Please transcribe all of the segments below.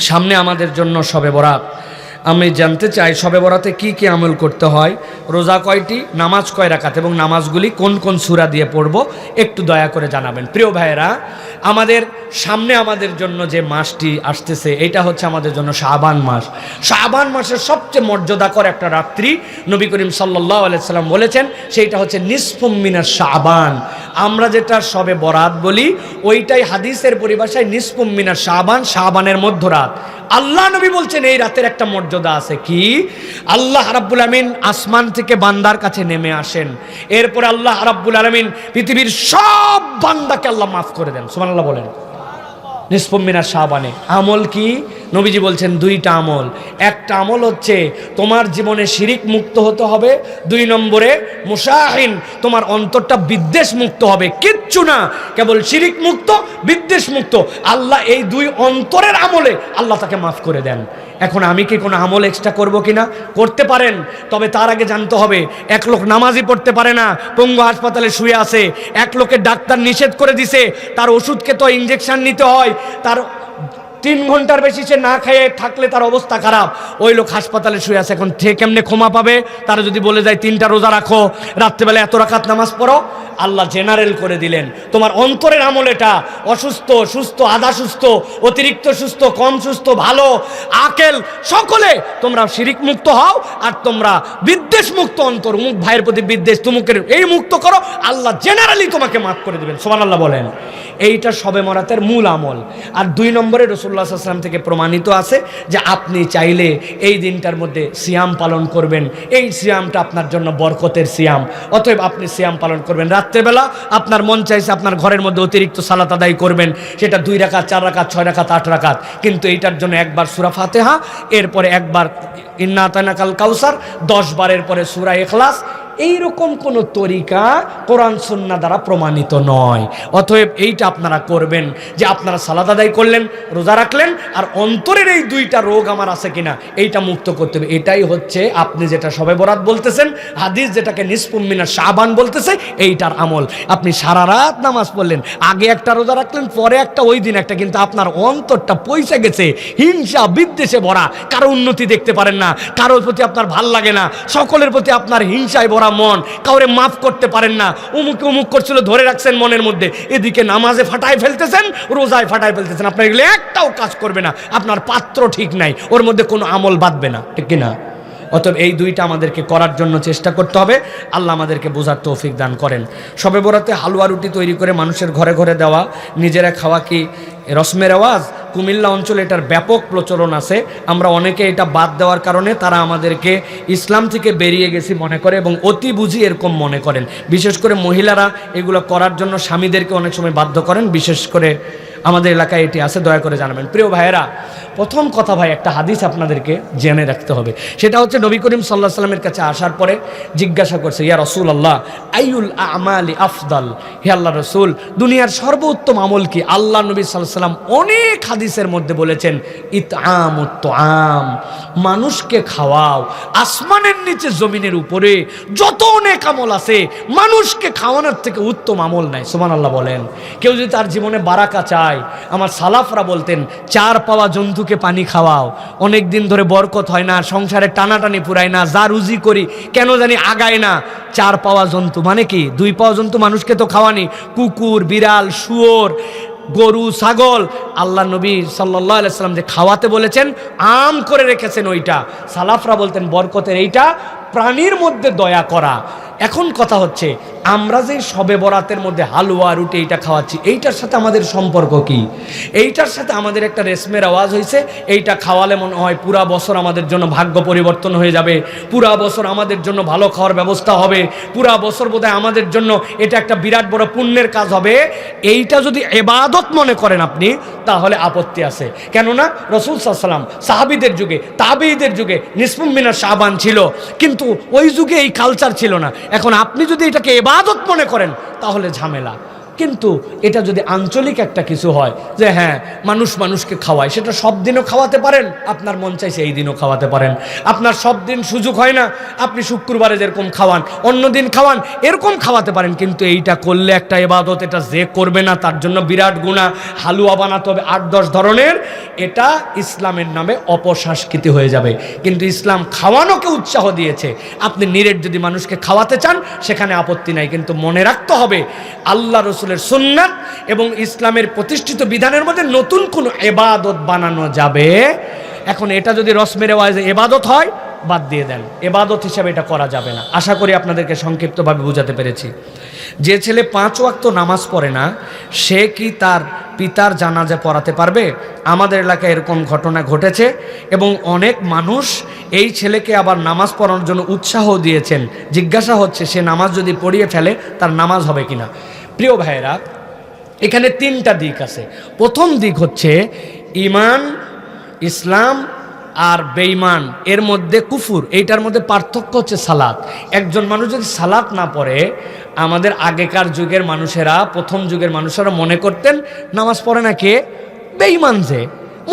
সামনে আমাদের জন্য শবে বরাত। আমি জানতে চাই শবে বরাতে কি কি আমল করতে হয়, রোজা কয়টি, নামাজ কয় রাকাত এবং নামাজগুলি কোন কোন সূরা দিয়ে পড়ব, একটু দয়া করে জানাবেন। প্রিয় ভাইয়েরা, আমাদের সামনে আমাদের জন্য যে মাসটি আসতেছে এটা হচ্ছে আমাদের জন্য শাবান মাস। শাবান মাসের সবচেয়ে মর্যাদাকর একটা রাত্রি নবী করিম সাল্লাল্লাহু আলাইহি সাল্লাম বলেছেন, সেইটা হচ্ছে নিসফুম মিনাশ শাবান। আমরা যেটা শবে বরাত বলি ওইটাই হাদিসের পরিভাষায় নিসফুম মিনাশ শাবান, শাবানের মধ্যরাত। আল্লাহ নবী বলছেন এই রাতের একটা মর্যাদা আছে। কি? আল্লাহ রাব্বুল আলামিন আসমান থেকে বান্দার কাছে নেমে আসেন, এরপরে আল্লাহ রাব্বুল আলামিন পৃথিবীর সব বান্দাকে আল্লাহ মাফ করে দেন। সুবহানাল্লাহ বলেন। নিসফুম মিনাশ শাবানে আমল কি? নবীজি বলছেন দুইটা আমল। একটা আমল হচ্ছে তোমার জীবনে শিরিক মুক্ত হতে হবে, 2 নম্বরে মুশাহিন, তোমার অন্তরটা বিদ্বেষ মুক্ত হবে। কিচ্ছু না, কেবল শিরিক মুক্ত, বিদ্বেষ মুক্ত। আল্লাহ এই 2 অন্তরের আমলে আল্লাহ তাকে মাফ করে দেন। এখন আমি কি কোনো আমল এক্সট্রা করব কিনা? করতে পারেন, তবে তার আগে জানতে হবে এক লোক নামাজই পড়তে পারে না, পঙ্গু হাসপাতালে শুয়ে আছে, এক লোকের ডাক্তার নিষেধ করে দিছে, তার ওষুধকে তো ইনজেকশন নিতে হয়, তার 3 ঘন্টার বেশি সে না খেয়ে থাকলে তার অবস্থা খারাপ। ওই লোক হাসপাতালে শুয়ে আছে, এখন সে কেমনে ক্ষমা পাবে? তারা যদি বলে যায় 3টা রোজা রাখো, রাত্রেবেলা এত রাকাত নামাজ পড়ো, আল্লাহ জেনারেল করে দিলেন তোমার অন্তরের আমল এটা। অসুস্থ, সুস্থ, আধা সুস্থ, অতিরিক্ত সুস্থ, কম সুস্থ, ভালো, আকেল, সকলে তোমরা শিরিক মুক্ত হও, আর তোমরা বিদ্বেষ মুক্ত অন্তর, মুখ ভাইয়ের প্রতি বিদ্বেষ তুমুকের এই মুক্ত করো, আল্লাহ জেনারেলি তোমাকে মাফ করে দিবেন। সুবহানাল্লাহ বলেন। এইটা শবে বরাতের মূল আমল। আর 2 নম্বরে রাসূলুল্লাহ সাল্লাল্লাহু আলাইহি ওয়াসাল্লাম থেকে প্রমাণিত আছে যে আপনি চাইলে এই দিনটার মধ্যে সিয়াম পালন করবেন। এই সিয়ামটা আপনার জন্য বরকতের সিয়াম, অতএব আপনি সিয়াম পালন করবেন। রাত্রেবেলা আপনার মন চাইছে আপনার ঘরের মধ্যে অতিরিক্ত সালাত আদায় করবেন, সেটা 2 রাকাত, 4 রাকাত, 6 রাকাত, 8 রাকাত, কিন্তু এইটার জন্য একবার সূরা ফাতিহা, এরপরে একবার ইন্না আতাইনাকাল কাউসার, 10 বারের পরে সূরা ইখলাস। এইরকম কোন তরিকা কোরআন সুন্নাহ দ্বারা প্রমাণিত নয়। অতএব এইটা আপনারা করবেন যে আপনারা সালাত আদায় করলেন, রোজা রাখলেন, আর অন্তরের এই 2টা রোগ আমার আছে কিনা এইটা মুক্ত করতে হবে। এটাই হচ্ছে আপনি যেটা শবে বরাত বলতেছেন, হাদিস যেটাকে নিসফুম মিনাশ শাবান বলতেছে, এইটার আমল। আপনি সারা রাত নামাজ পড়লেন, আগে একটা রোজা রাখলেন, পরে একটা, ওই দিন একটা, কিন্তু আপনার অন্তরটা পয়সা গেছে হিংসা বিদ্বেষে ভরা, কারো উন্নতি দেখতে পারেন না, কারোর প্রতি আপনার ভাল লাগে না, সকলের প্রতি আপনার হিংসায় ভরা মন, কাউরে মাফ করতে পারেন না, অমুকে অমুক করছিল ধরে রাখছেন মনের মধ্যে, এদিকে নামাজে ফাটায় ফেলতেছেন, রোজায় ফাটায় ফেলতেছেন, আপনার এগুলো একটাও কাজ করবে না, আপনার পাত্র ঠিক নাই, ওর মধ্যে কোনো আমল বাঁধবে না, ঠিক কিনা? অতএব এই 2টা আমাদেরকে করার জন্য চেষ্টা করতে হবে। আল্লাহ আমাদেরকে বোঝার তৌফিক দান করেন। শবে বরাতে হালুয়া রুটি তৈরি করে মানুষের ঘরে ঘরে দেওয়া, নিজেরা খাওয়া কি রসমের রেওয়াজ? কুমিল্লা অঞ্চলে এটার ব্যাপক প্রচলন আছে। আমরা অনেকে এটা বাদ দেওয়ার কারণে তারা আমাদেরকে ইসলাম থেকে বেরিয়ে গেছি মনে করে এবং অতি বুঝি এরকম মনে করেন। বিশেষ করে মহিলারা এগুলো করার জন্য স্বামীদেরকে অনেক সময় বাধ্য করেন, বিশেষ করে আমাদের এলাকায় এটি আছে, দয়া করে জানাবেন। প্রিয় ভাইয়েরা, প্রথম কথা ভাই, একটা হাদিস আপনাদেরকে জেনে রাখতে হবে। সেটা হচ্ছে নবী করিম সাল্লাল্লাহু আলাইহি সাল্লামের কাছে আসার পরে জিজ্ঞাসা করছে, ইয়া রাসূলুল্লাহ আইয়ুল আমালি আফদাল, হে আল্লাহ রাসূল, দুনিয়ার সর্বোত্তম আমল কি? আল্লাহ নবী সাল্লাল্লাহু আলাইহি সাল্লাম অনেক হাদিসের মধ্যে বলেছেন ইতআমুত তুআম, মানুষকে খাওয়াও। আসমানের নিচে জমিনের উপরে যত অনেক আমল আছে, মানুষকে খাওয়ানোর থেকে উত্তম আমল নাই। সুবহানাল্লাহ বলেন। কেউ যদি তার জীবনে বারাকা চায়, আমার সালাফরা বলতেন 4 পাওয়া জন্তুকে পানি খাওয়াও। অনেক দিন ধরে বরকত হয় না, সংসারে টানাটানি পুরায় না, যা রুজি করি কেন জানি আগায় না। 4 পাওয়া জন্তু মানে কি? 2 পাওয়া জন্তু মানুষকে তো খাওয়ানি, কুকুর, বিড়াল, শুয়োর, গরু, ছাগল। আল্লাহ নবী সাল্লাল্লাহু আলাইহি সাল্লাম যে খাওয়াতে বলেছেন, আম করে রেখেছেন ওইটা। সালাফরা বলতেন বরকতের এইটা, প্রাণীর মধ্যে দয়া করা। এখন কথা হচ্ছে, আমরা যে শবে বরাতের মধ্যে হালুয়া রুটি এইটা খাওয়াচ্ছি, এইটার সাথে আমাদের সম্পর্ক কি? এইটার সাথে আমাদের একটা রেশমের আওয়াজ হয়েছে, এইটা খাওয়ালে মনে হয় পুরা বছর আমাদের জন্য ভাগ্য পরিবর্তন হয়ে যাবে, পুরা বছর আমাদের জন্য ভালো খাওয়ার ব্যবস্থা হবে, পুরা বছর বোধহয় আমাদের জন্য এটা একটা বিরাট বড় পুণ্যের কাজ হবে। এইটা যদি ইবাদত মনে করেন আপনি, তাহলে আপত্তি আছে। কেননা রাসূল সাল্লাল্লাহু আলাইহি ওয়াসাল্লাম সাহাবীদের যুগে, তাবেঈদের যুগে নিসফুম মিনাশ শাবান ছিল, কিন্তু ওই যুগে এই কালচার ছিল না। এখন আপনি যদি এটাকে ইবাদত মনে করেন তাহলে ঝামেলা। কিন্তু এটা যদি আঞ্চলিক একটা কিছু হয় যে হ্যাঁ মানুষ মানুষকে খাওয়ায়, সেটা সব দিনও খাওয়াতে পারেন, আপনার মন চাইছে এই দিনও খাওয়াতে পারেন। আপনার সব দিন সুযোগ হয় না, আপনি শুক্রবারে যেরকম খাওয়ান অন্য দিন খাওয়ান, এরকম খাওয়াতে পারেন। কিন্তু এইটা করলে একটা ইবাদত, এটা যে করবে না তার জন্য বিরাট গুনাহ। হালুয়া বানাতে হবে 8-10 ধরনের, এটা ইসলামের নামে অপসংস্কৃতি হয়ে যাবে। কিন্তু ইসলাম খাওয়ানোকে উৎসাহ দিয়েছে। আপনি নিরেট যদি মানুষকে খাওয়াতে চান সেখানে আপত্তি নাই, কিন্তু মনে রাখতে হবে আল্লাহ রসুলের সুন্নাত এবং ইসলামের প্রতিষ্ঠিত বিধানের মধ্যে নতুন কোনো ইবাদত বানানো যাবে। এখন এটা যদি রসমের রেওয়াজে ইবাদত হয়, বাদ দিয়ে দেন, ইবাদত হিসাবে এটা করা যাবে না। আশা করি আপনাদেরকে সংক্ষিপ্তভাবে বোঝাতে পেরেছি। যে ছেলে 5 ওয়াক্ত নামাজ পড়ে না, সে কি তার পিতার জানাজা পড়াতে পারবে? আমাদের এলাকায় এরকম ঘটনা ঘটেছে এবং অনেক মানুষ এই ছেলেকে আবার নামাজ পড়ানোর জন্য উৎসাহ দিয়েছেন। জিজ্ঞাসা হচ্ছে সে নামাজ যদি পড়িয়ে ফেলে তার নামাজ হবে কিনা। প্রিয় ভাইয়েরা, এখানে 3টা দিক আছে। প্রথম দিক হচ্ছে ঈমান, ইসলাম আর বেঈমান, এর মধ্যে কুফুর, এইটার মধ্যে পার্থক্য হচ্ছে সালাত। একজন মানুষ যদি সালাত না পড়ে, আমাদের আগেকার যুগের মানুষেরা, প্রথম যুগের মানুষেরা মনে করতেন নামাজ পড়ে না কে? বেঈমান। যে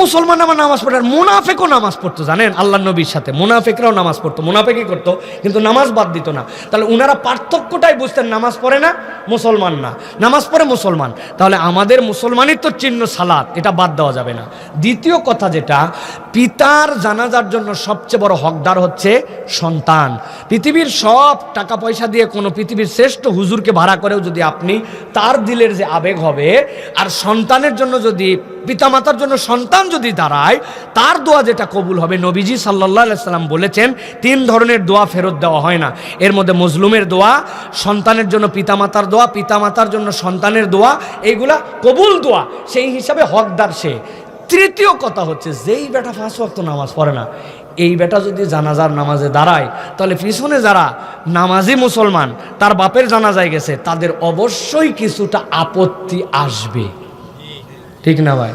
মুসলমান আমার নামাজ পড়ে, আর মুনাফেকও নামাজ পড়তো, জানেন? আল্লাহ নবীর সাথে মুনাফেকরাও নামাজ পড়তো, মুনাফেকই করতো, কিন্তু নামাজ বাদ দিত না। তাহলে উনারা পার্থক্যটাই বুঝতেন, নামাজ পড়ে না মুসলমান না, নামাজ পড়ে মুসলমান। তাহলে আমাদের মুসলমানের তো চিহ্ন সালাত, এটা বাদ দেওয়া যাবে না। দ্বিতীয় কথা যেটা, পিতার জানাজার জন্য সবচেয়ে বড় হকদার হচ্ছে সন্তান। পৃথিবীর সব টাকা পয়সা দিয়ে কোনো পৃথিবীর শ্রেষ্ঠ হুজুরকে ভাড়া করেও যদি আপনি তার দিলের যে আবেগ হবে, আর সন্তানের জন্য যদি, পিতামাতার জন্য সন্তান যদি দাঁড়ায়, তার দোয়া যেটা কবুল হবে, নবীজি সাল্লাল্লাহু আলাইহি সাল্লাম বলেছেন 3 ধরনের দোয়া ফেরত দেওয়া হয় না। এর মধ্যে মজলুমের দোয়া, সন্তানের জন্য পিতামাতার দোয়া, পিতামাতার জন্য সন্তানের দোয়া, এইগুলা কবুল দোয়া, সেই হিসাবে হকদার সে। তৃতীয় কথা হচ্ছে, যেই বেটা 5 ওয়াক্ত নামাজ পড়ে না, এই বেটা যদি জানাজার নামাজে দাঁড়ায়, তাহলে পিছনে যারা নামাজি মুসলমান তার বাপের জানাজায় গেছে, তাদের অবশ্যই কিছুটা আপত্তি আসবে। ঠিক না ভাই?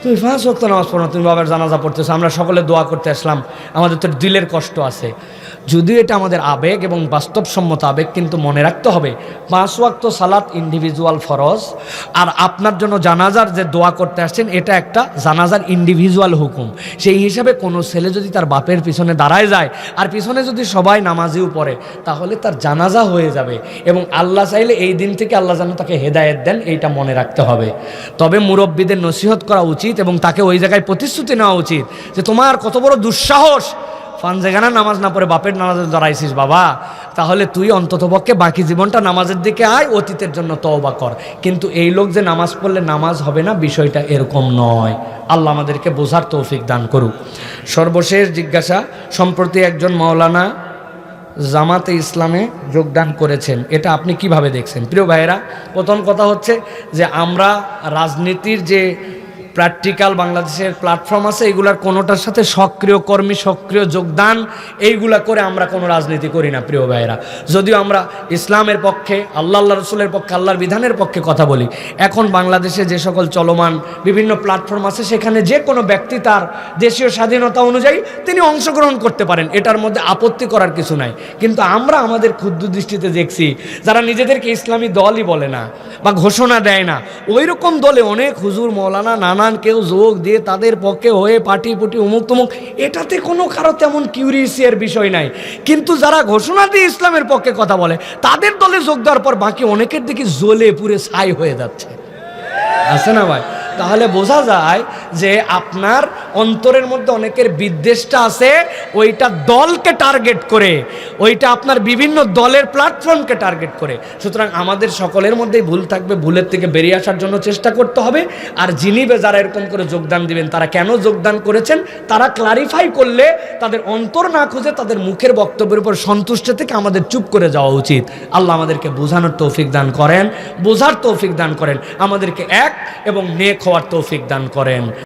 তুমি 5 ওয়াক্ত নামাজ পড়ো না, তুমি বাবার জানাজা পড়তেছো, আমরা সকলে দোয়া করতে আসলাম, আমাদের তো দিলের কষ্ট আছে। যদিও এটা আমাদের আবেগ এবং বাস্তবসম্মত আবেগ, কিন্তু মনে রাখতে হবে 5 ওয়াক্ত সালাত ইন্ডিভিজুয়াল ফরজ, আর আপনার জন্য জানাজার যে দোয়া করতে আসছেন এটা একটা জানাজার ইন্ডিভিজুয়াল হুকুম। সেই হিসাবে কোনো ছেলে যদি তার বাপের পিছনে দাঁড়ায় যায়, আর পিছনে যদি সবাই নামাজিও পড়ে, তাহলে তার জানাজা হয়ে যাবে, এবং আল্লাহ চাইলে এই দিন থেকে আল্লাহ যেন তাকে হেদায়েত দেন, এইটা মনে রাখতে হবে। তবে মুরব্বীদের নসিহত করা উচিত এবং তাকে ওই জায়গায় প্রতিশ্রুতি নেওয়া উচিত যে তোমার কত বড় দুঃসাহস, ফানজেগানা নামাজ না পড়ে বাপের নামাজে দাঁড়াইছিস বাবা, তাহলে তুই অন্ততপক্ষে বাকি জীবনটা নামাজের দিকে আয়, অতীতের জন্য তওবা কর। কিন্তু এই লোক যে নামাজ পড়লে নামাজ হবে না, বিষয়টা এরকম নয়। আল্লাহ আমাদেরকে বোঝার তৌফিক দান করুক। সর্বশেষ জিজ্ঞাসা, সম্প্রতি একজন মাওলানা জামাতে ইসলামে যোগদান করেছেন, এটা আপনি কিভাবে দেখছেন? প্রিয় ভাইয়েরা, প্রথম কথা হচ্ছে যে আমরা রাজনীতির যে প্র্যাকটিক্যাল বাংলাদেশের প্ল্যাটফর্ম আছে, এগুলার কোনোটার সাথে সক্রিয় কর্মী, সক্রিয় যোগদান এইগুলা করে আমরা কোনো রাজনীতি করি না প্রিয় ভাইয়েরা। যদিও আমরা ইসলামের পক্ষে, আল্লাহ রসুলের পক্ষে, আল্লাহর বিধানের পক্ষে কথা বলি। এখন বাংলাদেশে যে সকল চলমান বিভিন্ন প্ল্যাটফর্ম আছে, সেখানে যে কোনো ব্যক্তি তার দেশীয় স্বাধীনতা অনুযায়ী তিনি অংশগ্রহণ করতে পারেন, এটার মধ্যে আপত্তি করার কিছু নাই। কিন্তু আমরা আমাদের ক্ষুদ্র দৃষ্টিতে দেখছি, যারা নিজেদেরকে ইসলামী দলই বলে না বা ঘোষণা দেয় না, ওই রকম দলে অনেক হুজুর, মৌলানা, নানান কেউ যোগ দিয়ে তাদের পক্ষে হয়ে পাটি পুটি উমুক তুমুক, এটাতে কোনো কারো তেমন কিউরিয়াসের বিষয় নাই। কিন্তু যারা ঘোষণা দিয়ে ইসলামের পক্ষে কথা বলে, তাদের দলে যোগ দেওয়ার পর বাকি অনেকের দিকে জ্বলে পুরে ছাই হয়ে যাচ্ছে, আছে না ভাই? তাহলে বোঝা যায় যে আপনার অন্তরের মধ্যে অনেকের বিদ্বেষটা আছে, ওইটা দলকে টার্গেট করে, ওইটা আপনার বিভিন্ন দলের প্ল্যাটফর্মকে টার্গেট করে। সুতরাং আমাদের সকলের মধ্যেই ভুল থাকবে, ভুলের থেকে বেরিয়ে আসার জন্য চেষ্টা করতে হবে। আর যিনি যারা এরকম করে যোগদান দিবেন, তারা কেন যোগদান করেছেন তারা ক্লারিফাই করলে, তাদের অন্তর না খুঁজে তাদের মুখের বক্তব্যের উপর সন্তুষ্ট থেকে আমাদের চুপ করে যাওয়া উচিত। আল্লাহ আমাদেরকে বোঝানোর তৌফিক দান করেন, বোঝার তৌফিক দান করেন, আমাদেরকে এক এবং নেক হওয়ার তৌফিক দান করেন।